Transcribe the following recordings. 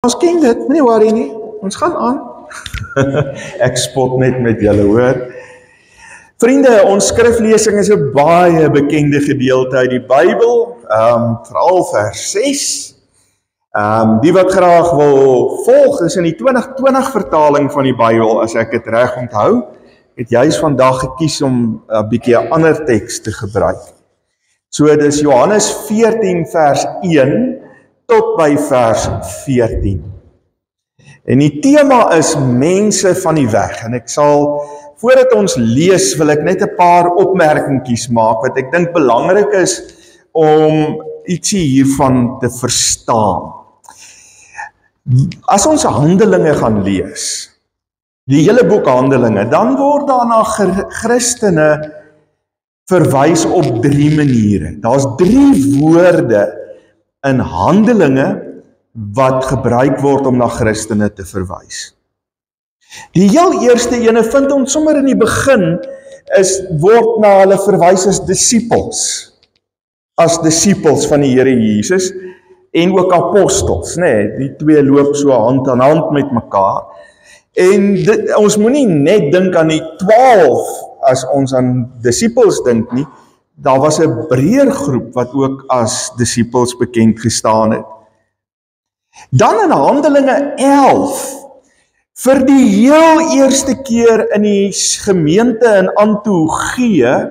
Ons ken dit, nie worry nie, ons gaan aan. Ek spot net met julle, hoor. Vriende, ons skriflesing is 'n baie bekende gedeelte uit die Bybel, veral vers 6. Die wat graag wil volg, is in die 2020 vertaling van die Bybel, as ek dit reg onthou, het juis vandag gekies om 'n bietjie 'n ander teks te gebruik. So dis Johannes 14 vers 1 tot by vers 14. En die tema is mense van die weg. En ek sal, voordat ons lees, wil ek net 'n paar opmerkingkies maak, wat ek dink belangrik is om ietsie hiervan te verstaan. As ons Handelinge gaan lees, die hele boek Handelinge, dan word daar na Christene verwys op 3 maniere. Daar's 3 woorde in Handelinge wat gebruik word om na Christene te verwys. Die heel eerste ene vind ons sommer in die begin, word na hulle verwys as disippels van die Here Jesus, en ook apostels, die twee loop so hand aan hand met mekaar. En ons moenie net dink aan die 12 as ons aan disippels dink nie, daar was 'n breër groep wat ook as disippels bekend gestaan het. Dan in Handelinge 11, vir die heel eerste keer in die gemeente in Antiochië,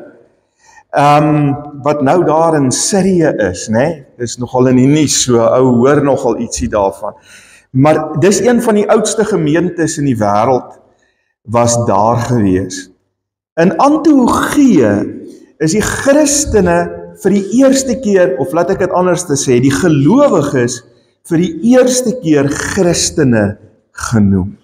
wat nou daar in Sirië is, dis nogal in die nuus, so ou hoor nogal ietsie daarvan. Maar dis een van die oudste gemeentes in die wêreld, was daar gewees. In Antiochië is die Christene vir die eerste keer, of laat ek dit anders te sê, die gelowiges vir die eerste keer Christene genoem.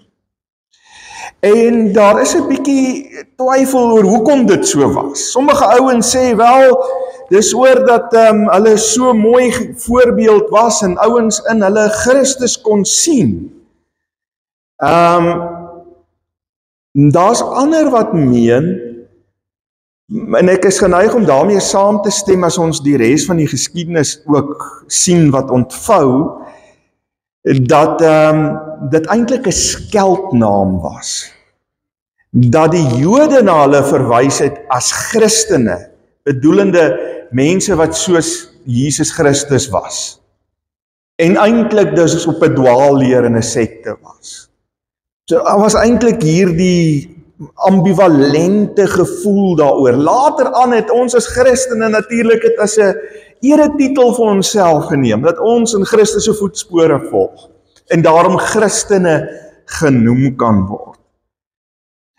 En daar is 'n bietjie twyfel oor hoekom dit so was. Sommige ouens sê wel, dis oor dat hulle so mooi voorbeeld was en ouens in hulle Christus kon sien. Daar's ander wat meen, en ek is geneig om daarmee saam te stem as ons die res van die geskiedenis ook sien wat ontvou, dat dit eintlik 'n skeldnaam was. Dat die Jode na hulle verwys het as Christene, bedoelende mense wat soos Jesus Christus was. En eintlik dus op 'n dwaalleer en 'n sekte was. So was eintlik hierdie ambivalente gevoel daaroor. Later aan het ons as Christene natuurlik dit as 'n eretitel vir onsself geneem, dat ons in Christus se voetspore volg, en daarom Christene genoem kan word.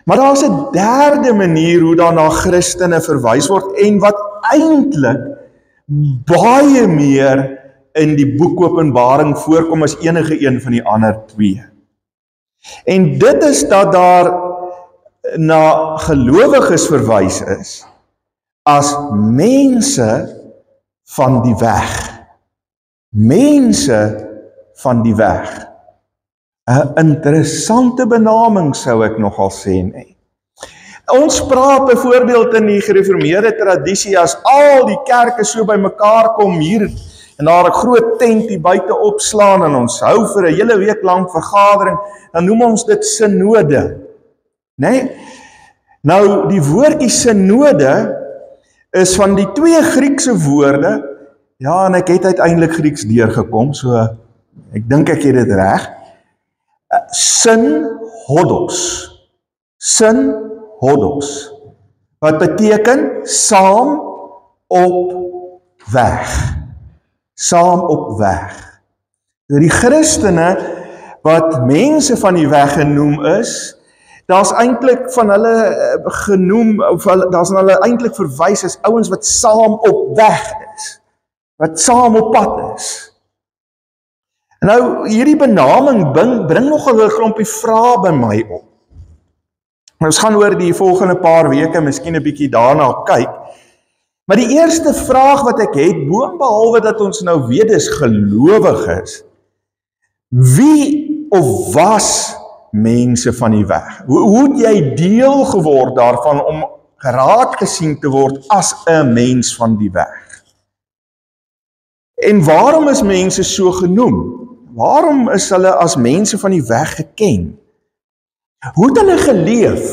Maar daar's 'n derde manier hoe daar na Christene verwys word, en wat eintlik baie meer in die boek Openbaring voorkom as enige een van die ander 2. En dit is dat daar na gelowiges verwys is as mense van die weg. Mense van die weg. 'n interessante benaming sou ek nogal sê, Ons praat byvoorbeeld in die gereformeerde tradisie, as al die kerke so by mekaar kom hier, en daar 'n groot tent hier buite opslaan, en ons hou vir 'n hele week lang vergadering, dan noem ons dit synode. Nou, die woordjie synode is van die 2 Griekse woorde, ja, en ek het uiteindelik Grieks deurgekom, so ek dink ek het dit reg. Synhodos, wat beteken saam op weg. Saam op weg. Die Christene wat mense van die weg genoem is, daar's eintlik van hulle genoem, of daar's aan hulle eintlik verwys as ouens wat saam op weg is, wat saam op pad is. Nou, hierdie benaming bring nogal 'n klompie vrae by my op. Ons gaan oor die volgende paar weke miskien 'n bietjie daarna kyk. Maar die eerste vraag wat ek het, boonbehalwe dat ons nou weet dis gelowiges, wie of was mense van die weg? Hoe het jy deel geword daarvan om geraak gesien te word as 'n mens van die weg? En waarom is mense so genoem? Waarom is hulle as mense van die weg geken? Hoe het hulle geleef?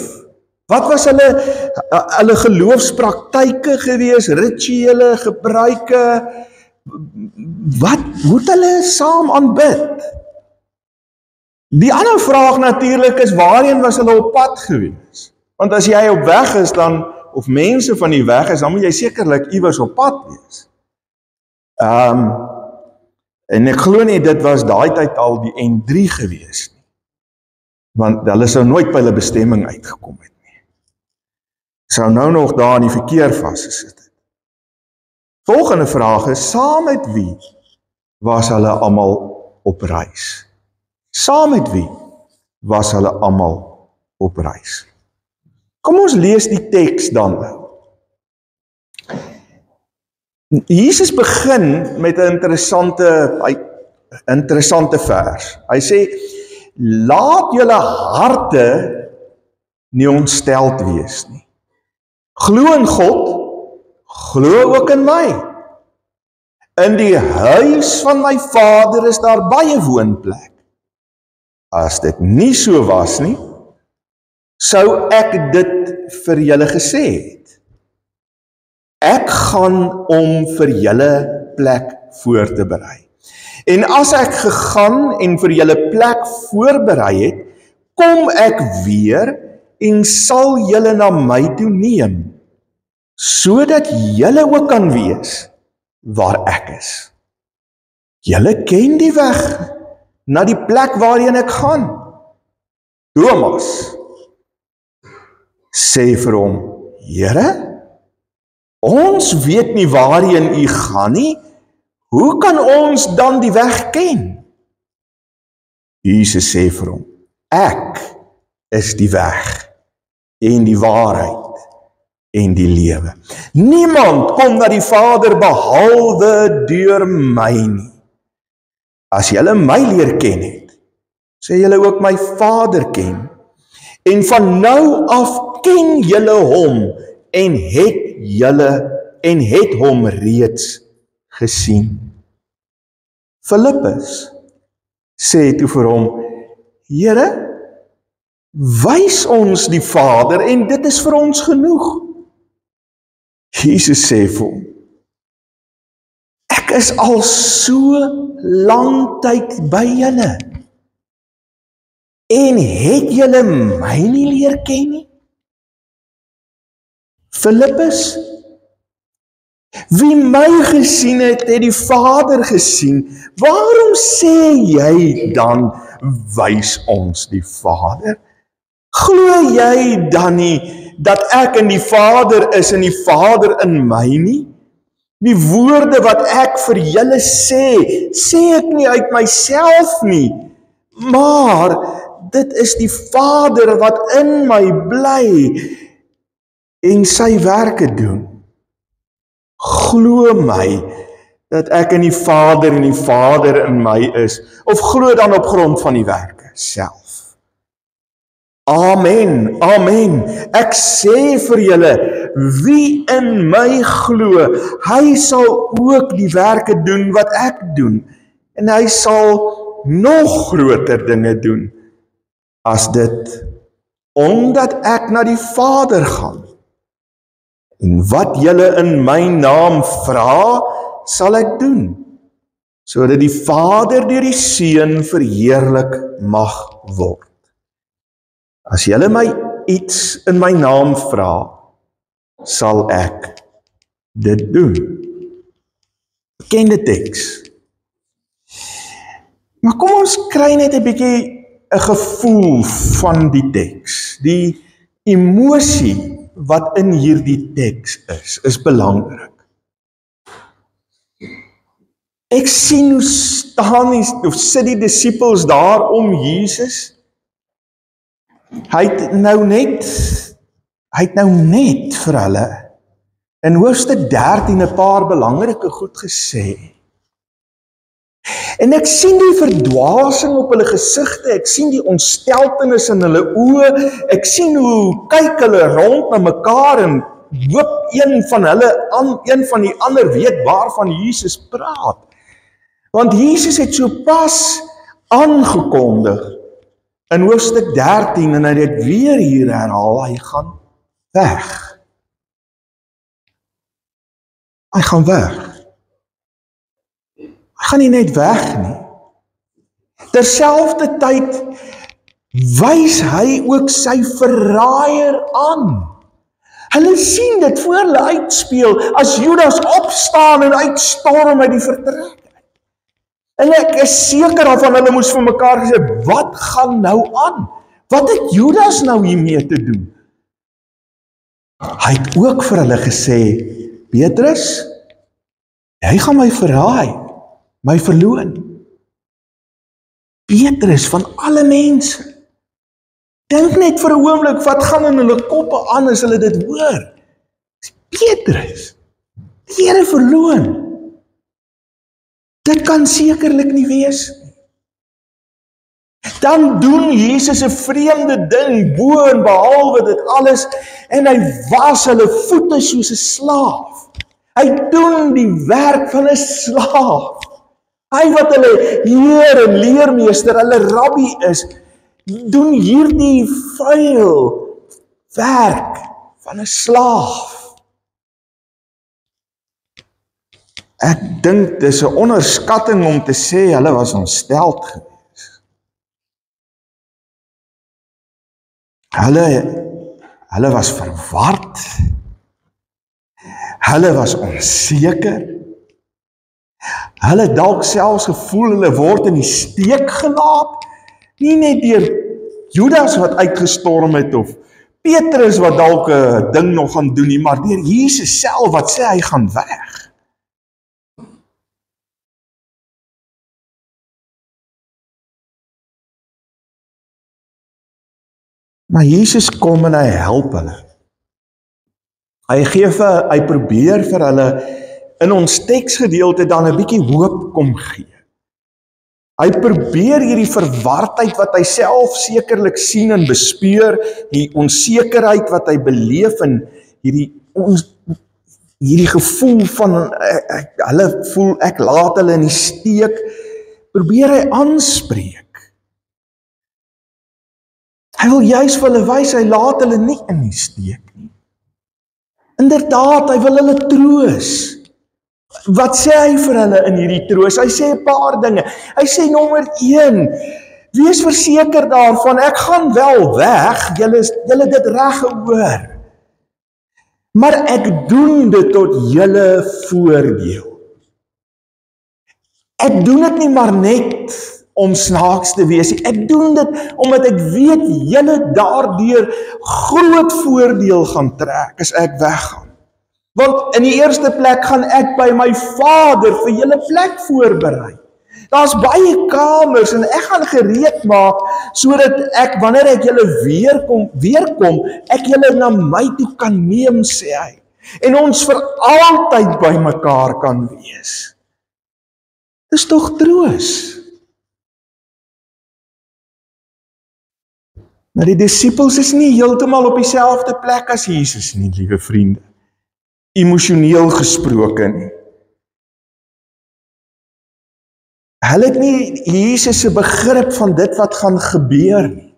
Wat was hulle geloofspraktyke gewees, rituele, gebruike? Hoe het hulle saam aanbid? Die ander vraag natuurlik is, waarheen was hulle op pad gewees? Want as jy op weg is, of mense van die weg is, dan moet jy sekerlik iewers op pad wees. En ek glo nie, dit was daai tyd al die N3 gewees nie. Want hulle sou nooit by hulle bestemming uitgekom het nie. Sou nou nog daar in die verkeer vasgesit het. Volgende vraag is, saam met wie was hulle almal op reis? Saam met wie was hulle almal op reis? Kom ons lees die teks dan nou. Jesus begin met 'n interessante vers. Hy sê, laat julle harte nie ontsteld wees nie. Glo in God, glo ook in my. In die huis van my Vader is daar baie woonplek. As dit nie so was nie, sou ek dit vir julle gesê het. Ek gaan om vir julle plek voor te berei. En as ek gegaan en vir julle plek voorberei het, kom ek weer en sal julle na my toe neem, sodat julle ook kan wees waar ek is. Julle ken die weg na die plek waarheen ek gaan. Thomas sê vir hom, Here, ons weet nie waarheen u gaan nie, hoe kan ons dan die weg ken? Jesus sê vir hom, ek is die weg en die waarheid en die lewe. Niemand kom na die Vader behalwe deur my nie. As julle my leer ken het, sê julle ook my Vader ken. En van nou af ken julle hom en het hom reeds gesien. Filippus sê toe vir hom, Here, wys ons die Vader en dit is vir ons genoeg. Jesus sê vir hom, ek is al so lang tyd by julle en het julle my nie leer ken nie? Filippus, wie my gesien het, het die Vader gesien. Waarom sê jy dan, wys ons die Vader? Glo jy dan nie, dat ek in die Vader is en die Vader in my nie? Die woorde wat ek vir julle sê ek nie uit myself nie, maar dit is die Vader wat in my bly en sy werke doen. Glo my dat ek in die Vader en die Vader in my is, of glo dan op grond van die werke self. Amen, amen. Ek sê vir julle, wie in my glo, hy sal ook die werke doen wat ek doen, en hy sal nog groter dinge doen as dit, omdat ek na die Vader gaan. En wat julle in my naam vra, sal ek doen, sodat die Vader deur die Seun verheerlik mag word. As julle my iets in my naam vra, sal ek dit doen. Bekende teks. Maar kom ons kry net 'n bietjie 'n gevoel van die teks. Die emosie wat in hierdie teks is belangrik. Ek sien hoe sit die disippels daar om Jesus. Hy het nou net vir hulle in hoofstuk 13 'n paar belangrike goed gesê. En ek sien die verdwaasing op hulle gesigte, ek sien die ontsteltenis in hulle oë, ek sien hoe kyk hulle rond na mekaar en hoop een van die ander weet waarvan Jesus praat. Want Jesus het so pas aangekondig in hoofstuk 13 en hy dit weer hier herhaal, hy gaan weg. Hy gaan weg. Hy gaan nie net weg nie. Terselfdertyd wys hy ook sy verraaier aan. Hulle sien dit voor hulle uitspeel, as Judas opstaan en uitstorm uit die vertrek. En ek is seker daarvan, hulle moes vir mekaar gesê, wat gaan nou aan? Wat het Judas nou hiermee te doen? Hy het ook vir hulle gesê, Petrus, jy gaan my verraai, my verloon. Petrus, van alle mense, dink net vir 'n oomblik, wat gaan in hulle koppe aan as hulle dit hoor? Petrus, die Here verloon. Dit kan sekerlik nie wees. Dan doen Jesus 'n vreemde ding bo en behalwe dit alles en hy was hulle voete soos 'n slaaf. Hy doen die werk van 'n slaaf. Hy wat hulle heer en leermeester, hulle rabbi is, doen hierdie vuil werk van 'n slaaf. Ek dink dis 'n onderskatting om te sê hulle was ontsteld gewees. Hulle was verward. Hulle was onseker. Hulle dalk selfs gevoel hulle word in die steek gelaat. Nie net deur Judas wat uitgestorm het of Petrus wat dalk 'n ding nog gaan doen nie, maar deur Jesus self wat sê hy gaan weg. Maar Jesus kom en hy help hulle. Hy probeer vir hulle in ons teksgedeelte dan 'n bietjie hoop kom gee. Hy probeer hierdie verwardheid wat hy self sekerlik sien en bespeur, die onsekerheid wat hy beleef en hierdie gevoel van hulle voel ek laat hulle in die steek, probeer hy aanspreek. Hy wil juis vir hulle wys, hy laat hulle nie in die steek nie. Inderdaad, hy wil hulle troos. Wat sê hy vir hulle in hierdie troos? Hy sê 'n paar dinge. Hy sê nommer 1, wees verseker daarvan, ek gaan wel weg, julle dit reg gehoor. Maar ek doen dit tot julle voordeel. Ek doen dit nie maar net om snaaks te wees. Ek doen dit omdat ek weet julle daardeur groot voordeel gaan trek as ek weggaan. Want in die eerste plek gaan ek by my Vader vir julle plek voorberei. Daar's baie kamers en ek gaan gereed maak sodat ek wanneer ek julle weerkom, ek julle na my toe kan neem, sê hy. En ons vir altyd by mekaar kan wees. Dis tog troos. Maar die disippels is nie heeltemal op dieselfde plek as Jesus nie, liewe vriende. Emosioneel gesproke nie. Hulle het nie Jesus se begrip van dit wat gaan gebeur nie.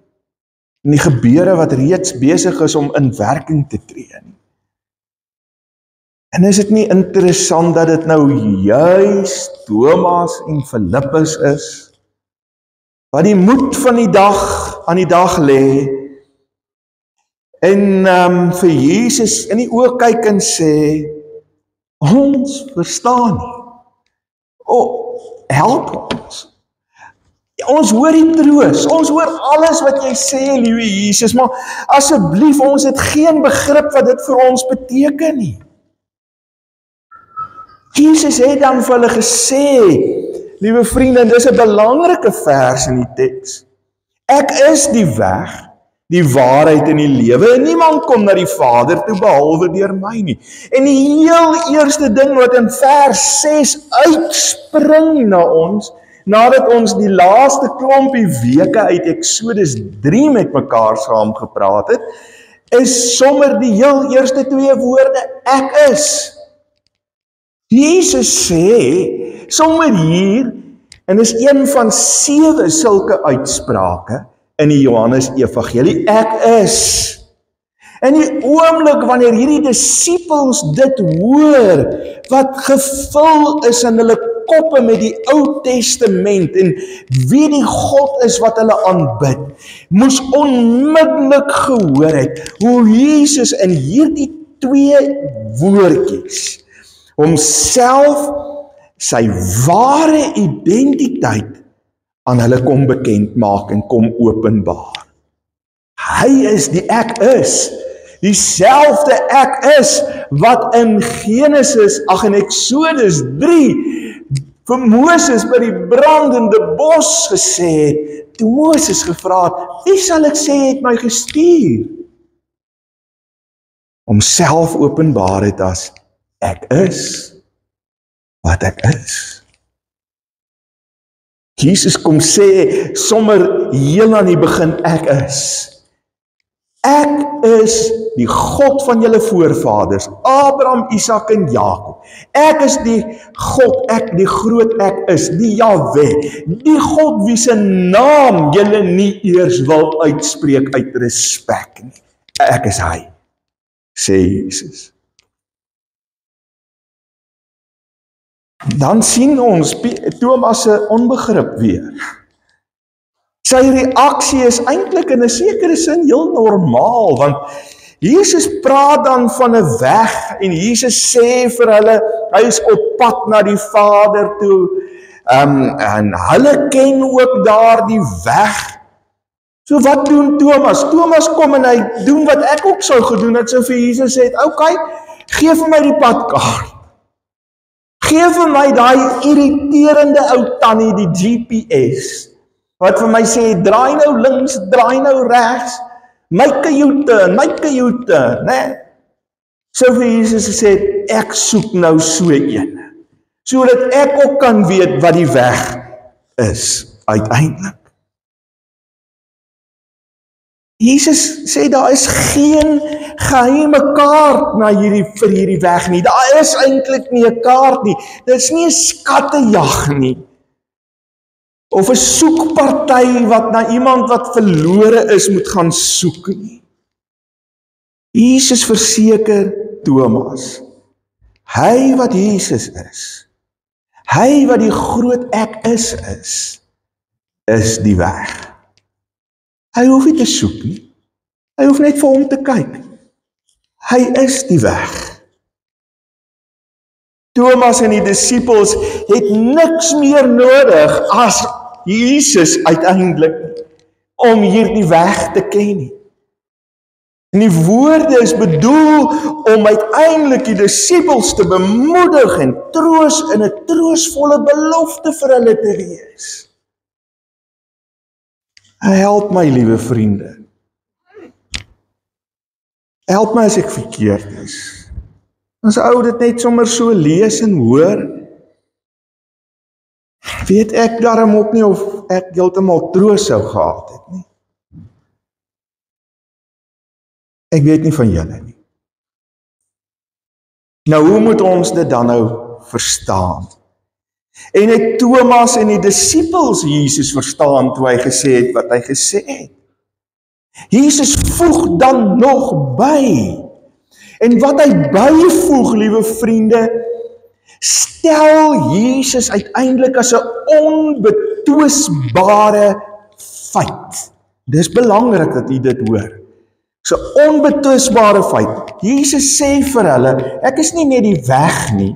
En die gebeure wat reeds besig is om in werking te tree nie. En is dit nie interessant dat dit nou juis Thomas en Filippus is, wat die moed van die dag aan die dag lê, en vir Jesus in die oë kyk en sê, ons verstaan nie. Help ons. Ons hoor die troos, ons hoor alles wat jy sê, liewe Jesus, maar asseblief, ons het geen begrip wat dit vir ons beteken nie. Jesus het dan vir hulle gesê, liewe vriende, en dis 'n belangrike vers in die teks. Ek is die weg, die waarheid en die lewe, en niemand kom na die Vader toe behalwe deur my nie. En die heel eerste ding wat in vers 6 uitspring na ons, nadat ons die laaste klompie weke uit Eksodus 3 met mekaar saam gepraat het, is sommer die heel eerste 2 woorde, ek is. Jesus sê, sommer hier, En is een van 7 sulke uitsprake in die Johannes Evangelie. Ek is. In die oomblik wanneer hierdie disippels dit hoor, wat gevul is in hulle koppe met die Ou Testament en wie die God is wat hulle aanbid, moes onmiddellik gehoor het hoe Jesus in hierdie 2 woordjies homself sy ware identiteit aan hulle kom bekend maak en kom openbaar. Hy is die ek is, dieselfde ek is wat in Genesis, in Exodus 3 vir Moses by die brandende bos gesê het, toe Moses gevra het, wie sal ek sê het my gestuur? Homself openbaar het as ek is wat ek is. Jesus kom sê sommer heel aan die begin, ek is. Ek is die God van julle voorvaders, Abraham, Isak en Jakob. Ek is die God, die groot ek is, die Jahwe, die God wie se naam julle nie eers wil uitspreek uit respek nie. Ek is hy, sê Jesus. Dan sien ons Thomas se onbegrip weer. Sy reaksie is eintlik in 'n sekere sin heel normaal, want Jesus praat dan van 'n weg en Jesus sê vir hulle, hy is op pad na die Vader toe, en hulle ken ook daardie weg. So wat doen Thomas? Thomas kom en hy doen wat ek ook sou gedoen het, so vir Jesus sê, okay, gee vir my die padkaart. Gee vir my daai irriterende ou tannie, die GPS, wat vir my sê, draai nou links, draai nou regs, my kajoete, né? So vir Jesus gesê, ek soek nou so een, sodat ek ook kan weet wat die weg is, uiteindelik. Jesus sê, daar is geen geheime kaart vir hierdie weg nie. Daar is eintlik nie 'n kaart nie. Dit is nie 'n skattejag nie. Of 'n soekparty wat na iemand wat verlore is moet gaan soek nie. Jesus verseker Thomas, hy wat Jesus is, hy wat die groot ek is die weg. Hy hoef nie te soek nie. Hy hoef net vir hom te kyk. Hy is die weg. Thomas en die disippels het niks meer nodig as Jesus uiteindelik om hierdie weg te ken nie. En die woorde is bedoel om uiteindelik die disippels te bemoedig en troos in 'n troostvolle belofte vir hulle te wees. Help my, liewe vriende. Help my as ek verkeerd is. As ou dit net sommer so lees en hoor, weet ek daarom ook nie of ek heeltemal troos sou gehad het nie. Ek weet nie van julle nie. Nou, hoe moet ons dit dan nou verstaan? En het Thomas en die disippels Jesus verstaan toe hy gesê het wat hy gesê het? Jesus voeg dan nog by. En wat hy byvoeg, liewe vriende, stel Jesus uiteindelik as 'n onbetwisbare feit. Dis belangrik dat u dit hoor. So 'n onbetwisbare feit. Jesus sê vir hulle, ek is nie net die weg nie.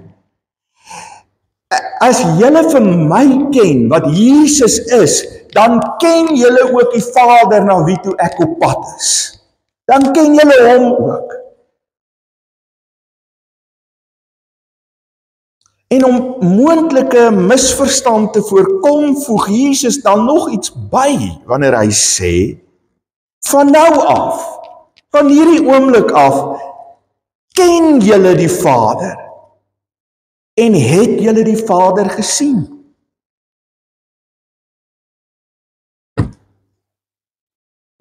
As julle vir my ken wat Jesus is, dan ken julle ook die Vader na wie toe ek op pad is. Dan ken julle hom ook. En om moontlike misverstand te voorkom, voeg Jesus dan nog iets by, wanneer hy sê, van nou af, van hierdie oomblik af, ken julle die Vader, en het julle die Vader gesien.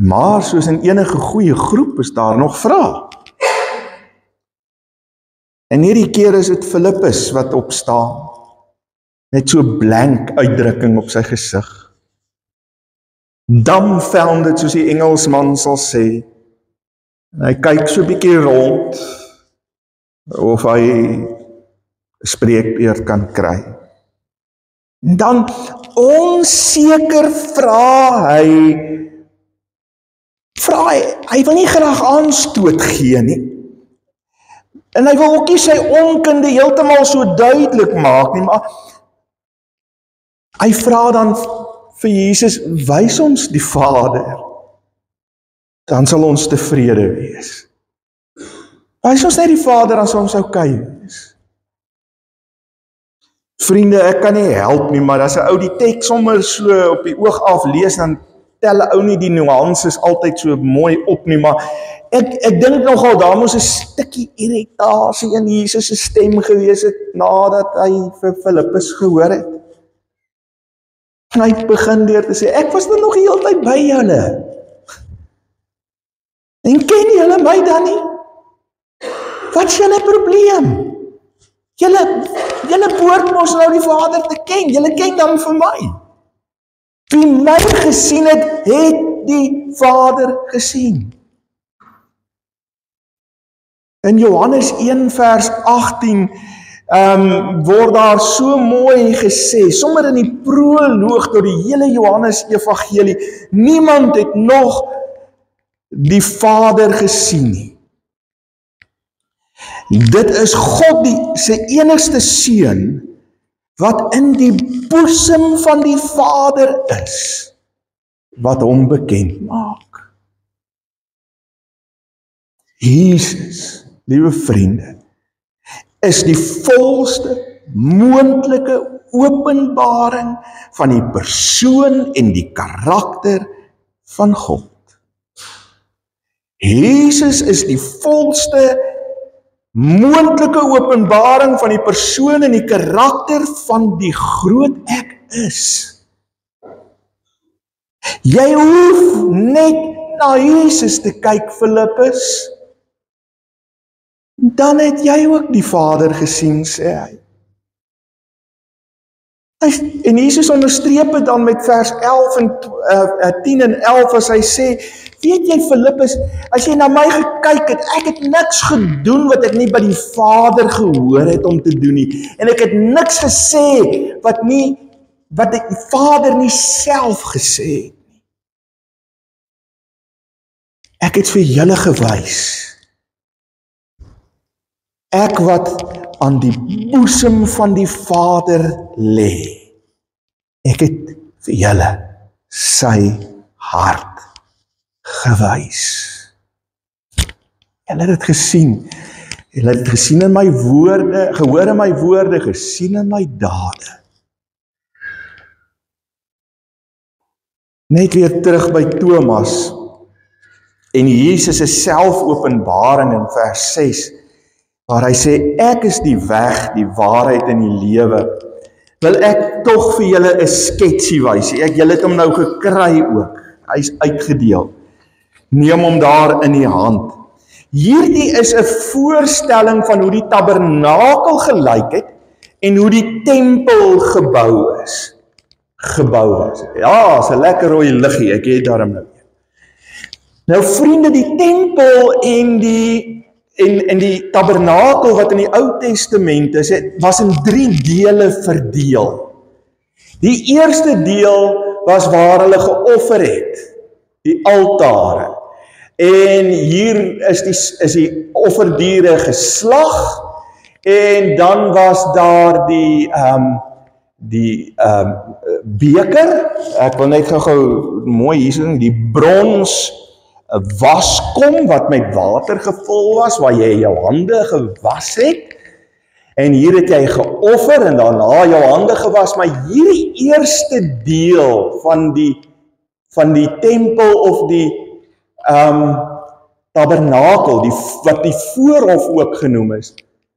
Maar soos in enige goeie groep is daar nog vrae. En hierdie keer is dit Filippus wat opstaan. Net so blank uitdrukking op sy gesig. Dumbfounded, soos die Engelsman sal sê. En hy kyk so 'n bietjie rond, of hy 'n spreekbeurt kan kry. En dan onseker vra hy wil nie graag aanstoot gee nie. En hy wil ook nie sy onkunde heeltemal so duidelik maak nie, maar hy vra dan vir Jesus, wys ons die Vader, dan sal ons tevrede wees. Wys ons net die Vader, dan sal ons okay wees. Vriende, ek kan nie help nie, maar as 'n ou die teks sommer so op die oog af lees, dan tel 'n ou nie die nuances altyd so mooi op nie, maar ek dink nogal, daar moes 'n stukkie irritasie in Jesus se stem gewees het, nadat hy vir Filippus gehoor het. En hy begin deur te sê, ek was nog die hele tyd by julle. En ken julle my dan nie? Wat is julle probleem? Julle behoort mos nou die Vader te ken, julle ken dan vir my. Wie my gesien het, het die Vader gesien. In Johannes 1 vers 18 word daar so mooi gesê, sommer in die proloog tot die hele Johannes evangelie, niemand het nog die Vader gesien nie. Dit is God sy enigste seun, wat in die boesem van die Vader is, wat hom bekend maak. Jesus, liewe vriende, is die volste moontlike openbaring van die persoon en die karakter van God. Jesus is die volste moontlike openbaring van die persoon en die karakter van die groot ek is. Jy hoef net na Jesus te kyk, Filippus, dan het jy ook die Vader gesien, sê hy. En Jesus onderstreep het dan met vers 11 en 10 en 11 as hy sê, weet jy Filippus, as jy na my gekyk het, ek het niks gedoen wat ek nie by die Vader gehoor het om te doen nie. En ek het niks gesê wat die Vader nie self gesê het nie. Ek het vir julle gewys. Ek wat aan die boesem van die Vader lê. Ek het vir julle sy hart gewys. Julle het dit gesien. Julle het dit gesien in my woorde, gehoor in my woorde, gesien in my dade. Net weer terug by Thomas en Jesus se selfopenbaring in vers 6. Waar hy sê, ek is die weg, die waarheid en die lewe. Wil ek tog vir julle 'n sketsie wys. Julle het hom nou gekry ook. Hy is uitgedeel. Neem hom daar in die hand. Hierdie is 'n voorstelling van hoe die tabernakel gelyk het en hoe die tempel gebou is. Ja, is 'n lekker rooi liggie, ek het daarom nou. Nou vriende, die tempel en die tabernakel wat in die Ou Testament is, was in 3 dele verdeel. Die eerste deel was waar hulle geoffer het, die altare. En hier is die offerdiere geslag, en dan was daar die beker, ek wil net gou mooi hier sien, die brons waskom wat met water gevul was, waar jy jou hande gewas het, en hier het jy geoffer, en daarna jou hande gewas, maar hierdie eerste deel van die tempel of die tabernakel, wat die voorhof ook genoem is,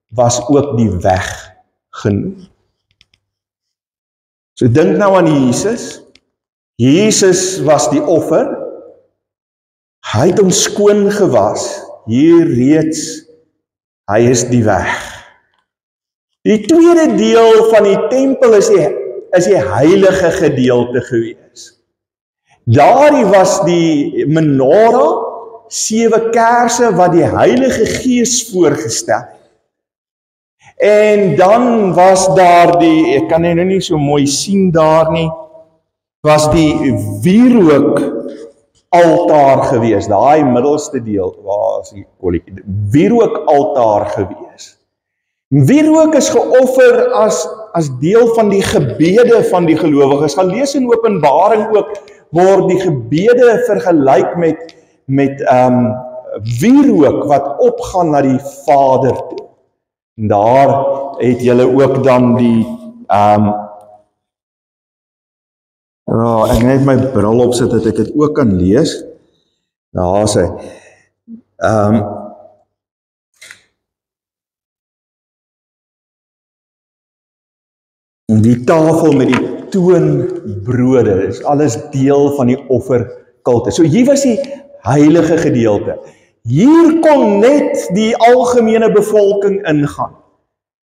was ook die weg genoem. So dink nou aan Jesus. Jesus was die offer. Hy het hom skoon gewas. Hier reeds, hy is die weg. Die tweede deel van die tempel is die heilige gedeelte gewees. Daarin was die menorah, 7 kerse wat die Heilige Gees voorgestel het. En dan was daar ek kan nou nie so mooi sien daar nie, was die wierook altaar gewees, daai middelste deel, waar is die kolletjie, wierook altaar gewees. Wierook is geoffer as deel van die gebede van die gelowiges. Gaan lees in Openbaring ook, word die gebede vergelyk met wierook wat opgaan na die Vader toe. En daar het julle ook dan die ek net my bril opsit dat ek dit ook kan lees. Daar is hy. Die tafel met die toonbrode, is alles deel van die offerkulte. So hier was die heilige gedeelte. Hier kon net die algemene bevolking ingaan.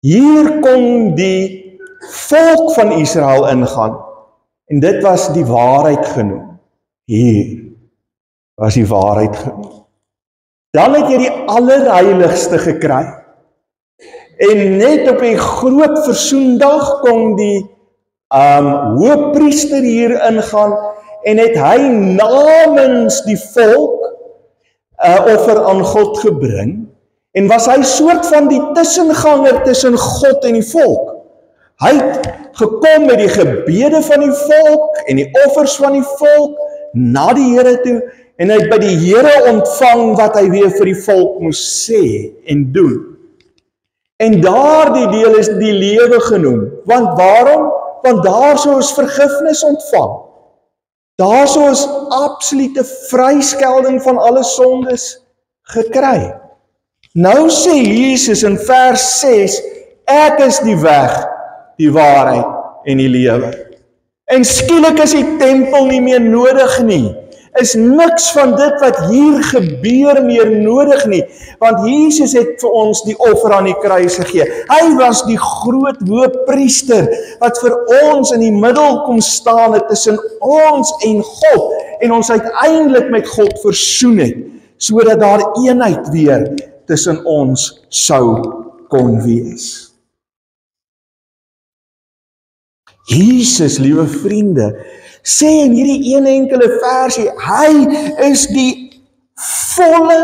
Hier kon die volk van Israel ingaan. En dit was die waarheid genoem. Hier was die waarheid genoem. Dan het jy die allerheiligste gekry. En net op die groot versoendag kon die hoëpriester hier ingaan en het hy namens die volk offer aan God gebring en was hy soort van die tussenganger tussen God en die volk. Hy het gekom met die gebede van die volk en die offers van die volk na die Here toe en hy het by die Here ontvang wat hy weer vir die volk moes sê en doen. En daardie deel is die lewe genoem. Want waarom? Want daarso is vergifnis ontvang. Daarso is absolute vryskelding van alle sondes gekry. Nou sê Jesus in vers 6, ek is die weg, die waarheid en die lewe. En skielik is die tempel nie meer nodig nie. Is niks van dit wat hier gebeur meer nodig nie, want Jesus het vir ons die offer aan die kruis gegee. Hy was die groot hoëpriester wat vir ons in die middel kom staan het tussen ons en God en ons uiteindelik met God versoen het, sodat daar eenheid weer tussen ons sou kon wees. Jesus, liewe vriende, sê in hierdie een enkele versie, hy is die volle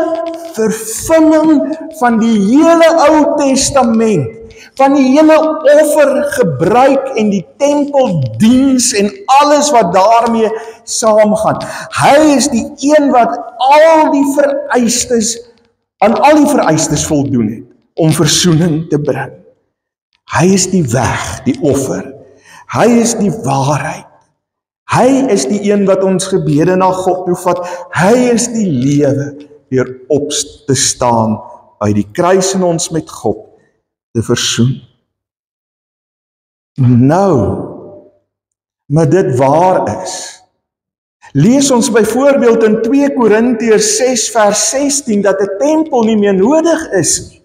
vervulling van die hele Ou Testament, van die hele offergebruik en die tempeldiens en alles wat daarmee saamgaan. Hy is die een wat aan al die vereistes voldoen het, om versoening te bring. Hy is die weg, die offer. Hy is die waarheid. Hy is die een wat ons gebede na God toe vat. Hy is die lewe weer op te staan uit die kruis en ons met God te versoen. Nou, maar dit waar is. Lees ons byvoorbeeld in 2 Korintiërs 6 vers 16 dat 'n tempel nie meer nodig is nie.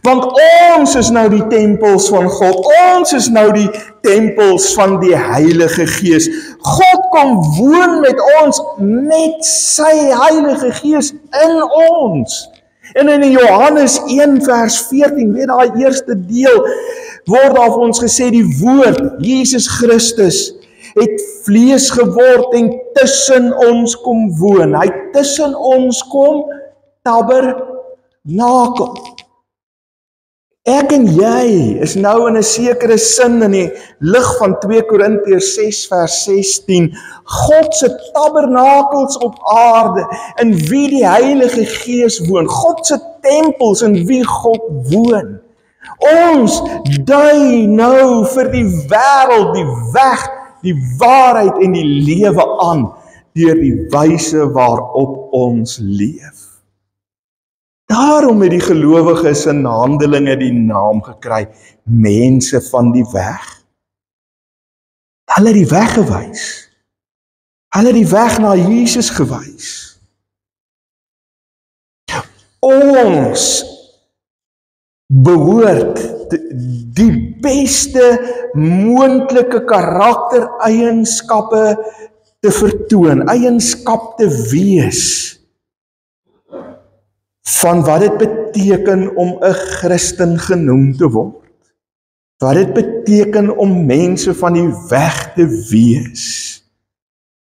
Want ons is nou die tempels van God, ons is nou die tempels van die Heilige Gees. God kom woon met ons met sy Heilige Gees in ons. En in Johannes 1 vers 14, weet daai eerste deel, word daar vir ons gesê die woord, Jesus Christus, het vlees geword en tussen ons kom woon. Hy tussen ons kom tabernakel. Ek en jy is nou in 'n sekere sin in die lig van 2 Korintiërs 6 vers 16, God se tabernakels op aarde, in wie die Heilige Gees woon, God se tempels in wie God woon. Ons dui nou vir die wêreld die weg, die waarheid en die lewe aan, deur die wyse waarop ons leef. Daarom het die gelowiges in Handelinge die naam gekry, mense van die weg. Hulle het die weg gewys. Hulle het die weg na Jesus gewys. Ons behoort die beste moontlike karaktereienskappe te vertoon, eienskap te wees van wat dit beteken om 'n Christen genoem te word. Wat dit beteken om mense van die weg te wees,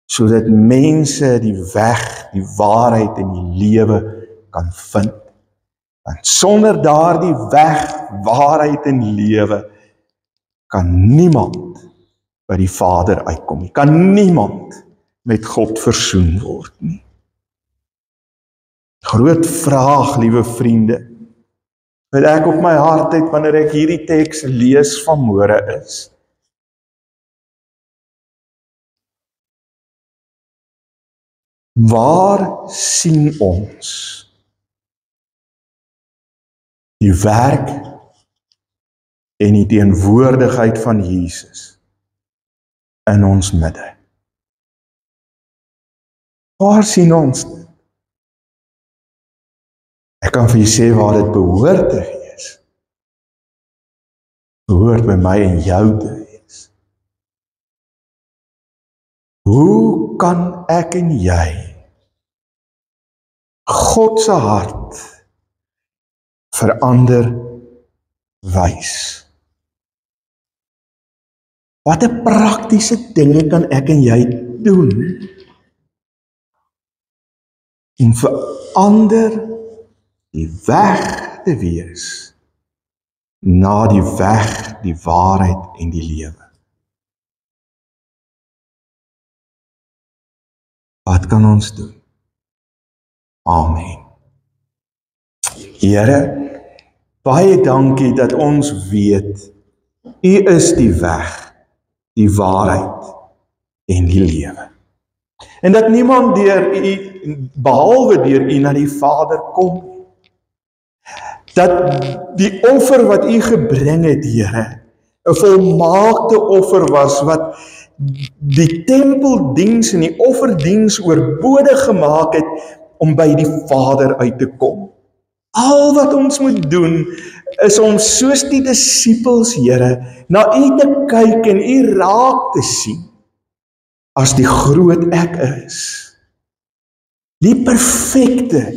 sodat mense die weg, die waarheid en die lewe kan vind. Want sonder daardie weg, waarheid en lewe, kan niemand by die Vader uitkom nie. Kan niemand met God versoen word nie. Groot vraag, liewe vriende, wat ek op my hart het wanneer ek hierdie teks lees vanmôre is: waar sien ons die werk en die teenwoordigheid van Jesus in ons midde? Waar sien ons dit? Ek kan vir julle sê waar dit behoort te wees. Behoort by my en jou te wees. Hoe kan ek en jy God se hart verander wys? Watter praktiese dinge kan ek en jy doen om verander die weg te wees na die weg, die waarheid en die lewe? Wat kan ons doen? Amen. Here, baie dankie dat ons weet, U is die weg, die waarheid en die lewe. En dat niemand deur U, behalwe deur U, na die Vader kom. Dat die offer wat U gebring het, Here, 'n volmaakte offer was, wat die tempeldiens en die offerdiens oorbodig gemaak het om by die Vader uit te kom. Al wat ons moet doen, is om soos die disippels, Here, na U te kyk en U raak te sien, as die groot Ek is. Die perfekte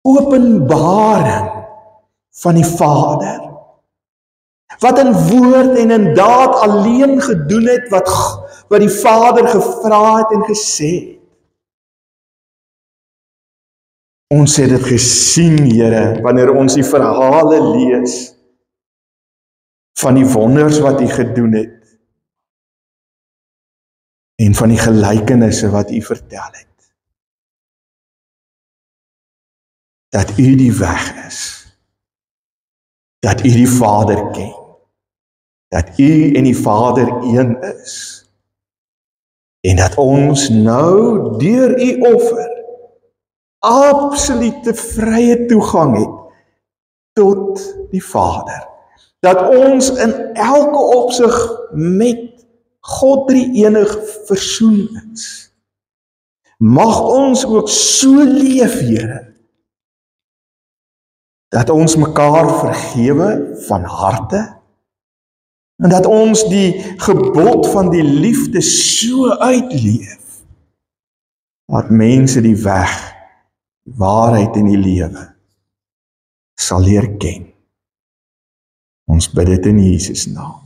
openbaring van die Vader, wat in woord en in daad alleen gedoen het, wat die Vader gevra het en gesê het. Ons het dit gesien, Here, wanneer ons die verhale lees, van die wonders wat U gedoen het, en van die gelykenisse wat U vertel het. Dat U die weg is, dat U die Vader ken, dat U en die Vader een is, en dat ons nou deur U offer absolute vrye toegang het tot die Vader, dat ons in elke opsig met God drie-enig versoen is. Mag ons ook so leef, Here, dat ons mekaar vergewe van harte, en dat ons die gebod van die liefde so uitleef, dat mense die weg, die waarheid en die lewe sal leer ken. Ons bid dit in Jesus naam.